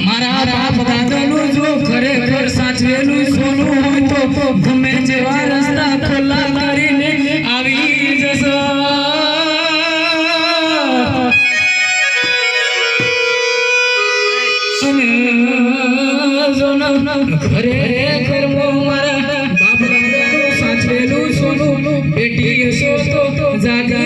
મારા બાપ દાદાનું જો ખરેખર સાચવેલું સોનું હોય તો ગમે જેવા રસ્તા ખોલા કરીને આવી જશો ખરેખર મારા બાપ દાદાનું સાચવેલું સોનું બેટી હશો તો જાગી